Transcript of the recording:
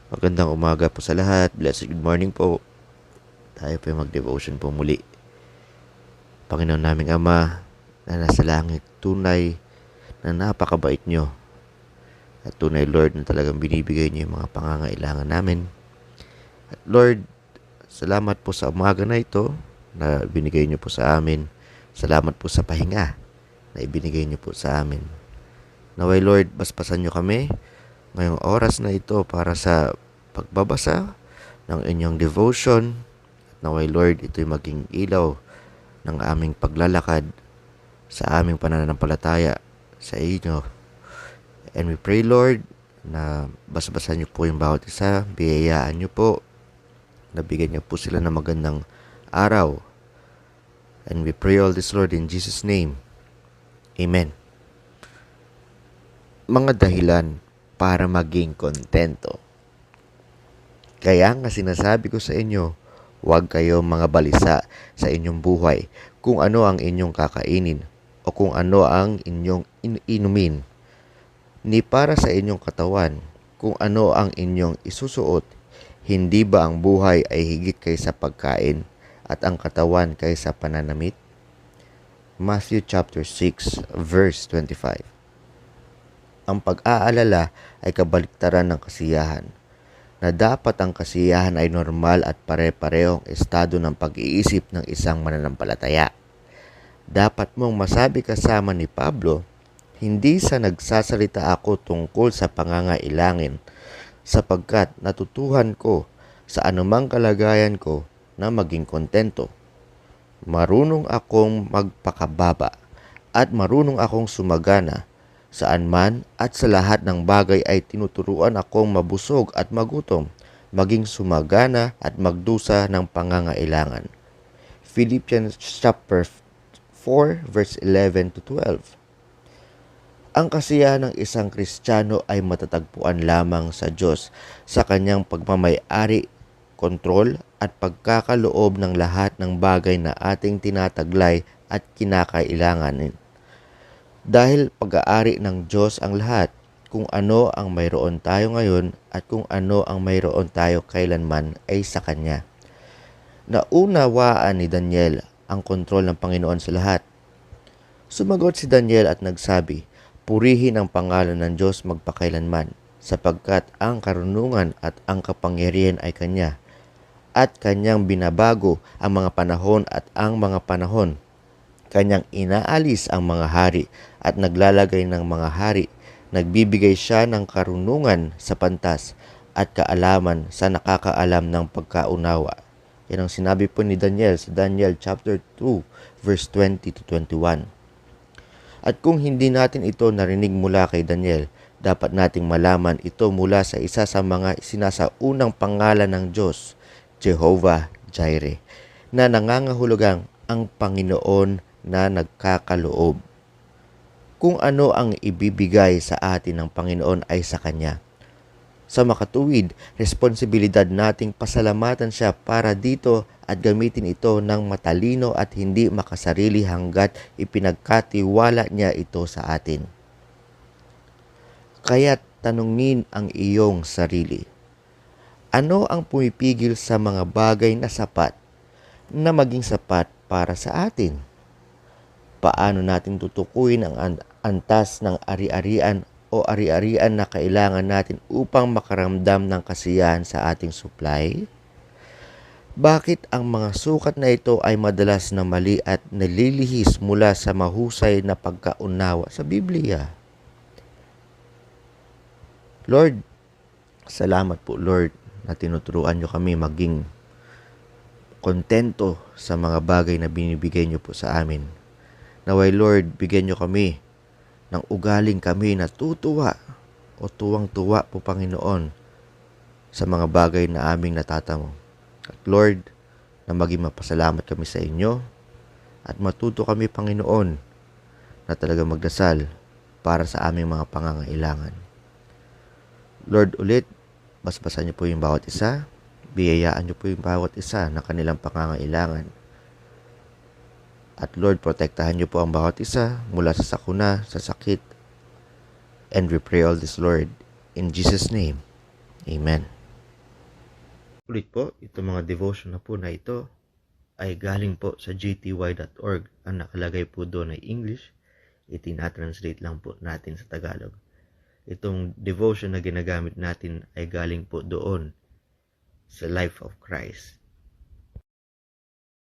Magandang umaga po sa lahat. Blessed good morning po. Tayo po mag-devotion po muli. Panginoon naming Ama na nasa langit, tunay na napakabait nyo. At tunay, Lord, na talagang binibigay nyo yung mga pangangailangan namin. At Lord, salamat po sa umaga na ito na binigay nyo po sa amin. Salamat po sa pahinga na ibinigay nyo po sa amin. Naway, Lord, basbasan nyo kami ngayong oras na ito para sa pagbabasa ng inyong devotion. At naway, Lord, ito'y maging ilaw ng aming paglalakad sa aming pananampalataya sa inyo. And we pray, Lord, na basbasan niyo po yung bawat isa, biyayaan niyo po, nabigyan niyo po sila ng magandang araw. And we pray all this, Lord, in Jesus' name. Amen. Mga dahilan para maging kontento. Kaya nga sinasabi ko sa inyo, huwag kayong mga balisa sa inyong buhay kung ano ang inyong kakainin o kung ano ang inyong inumin, ni para sa inyong katawan kung ano ang inyong isusuot. Hindi ba ang buhay ay higit kaysa pagkain at ang katawan kaysa pananamit? Matthew chapter 6 verse 25. Ang pag-aalala ay kabaliktaran ng kasiyahan, na dapat ang kasiyahan ay normal at pare-parehong estado ng pag-iisip ng isang mananampalataya. Dapat mong masabi kasama ni Pablo, hindi sa nagsasalita ako tungkol sa pangangailangan, sapagkat natutuhan ko sa anumang kalagayan ko na maging kontento. Marunong akong magpakababa at marunong akong sumagana. Saan man at sa lahat ng bagay ay tinuturuan akong mabusog at magutom, maging sumagana at magdusa ng pangangailangan. Philippians chapter 4 verse 11 to 12. Ang kasiyahan ng isang Kristiyano ay matatagpuan lamang sa Diyos sa kanyang pagmamay-ari, kontrol at pagkakaloob ng lahat ng bagay na ating tinataglay at kinakailanganin. Dahil pag-aari ng Diyos ang lahat, kung ano ang mayroon tayo ngayon at kung ano ang mayroon tayo kailanman ay sa Kanya. Naunawaan ni Daniel ang kontrol ng Panginoon sa lahat. Sumagot si Daniel at nagsabi, purihin ang pangalan ng Diyos magpakailanman, sapagkat ang karunungan at ang kapangyarihan ay Kanya, at Kanyang binabago ang mga panahon at ang mga panahon. Kanyang inaalis ang mga hari at naglalagay ng mga hari. Nagbibigay siya ng karunungan sa pantas at kaalaman sa nakakaalam ng pagkaunawa. Yan ang sinabi po ni Daniel sa Daniel chapter 2 verse 20 to 21. At kung hindi natin ito narinig mula kay Daniel, dapat nating malaman ito mula sa isa sa mga sinasaunang pangalan ng Diyos, Jehovah Jireh, na nangangahulugang ang Panginoon na nagkakaloob. Kung ano ang ibibigay sa atin ng Panginoon ay sa Kanya. Sa makatuwid, responsibilidad nating pasalamatan siya para dito at gamitin ito ng matalino at hindi makasarili hanggat ipinagkatiwala niya ito sa atin. Kaya tanungin ang iyong sarili. Ano ang pumipigil sa mga bagay na sapat na maging sapat para sa atin? Paano natin tutukuyin ang antas ng ari-arian o ari-arian na kailangan natin upang makaramdam ng kasiyahan sa ating supply? Bakit ang mga sukat na ito ay madalas na mali at nalilihis mula sa mahusay na pagkaunawa sa Biblia? Lord, salamat po Lord na tinuturuan nyo kami maging kontento sa mga bagay na binibigay nyo po sa amin. Naway Lord, bigyan nyo kami ng ugaling kami na tutuwa o tuwang-tuwa po Panginoon sa mga bagay na aming natatamo. At Lord, na maging mapasalamat kami sa inyo at matuto kami Panginoon na talaga magdasal para sa aming mga pangangailangan. Lord, ulit, basbasan niyo po yung bawat isa, biyayaan niyo po yung bawat isa na kanilang pangangailangan. At Lord, protektahan niyo po ang bawat isa mula sa sakuna, sa sakit. And we pray all this, Lord, in Jesus' name. Amen. Ulit po, itong mga devotion na po na ito ay galing po sa gty.org. Ang nakalagay po doon ay English. Itinatranslate lang po natin sa Tagalog. Itong devotion na ginagamit natin ay galing po doon sa Life of Christ.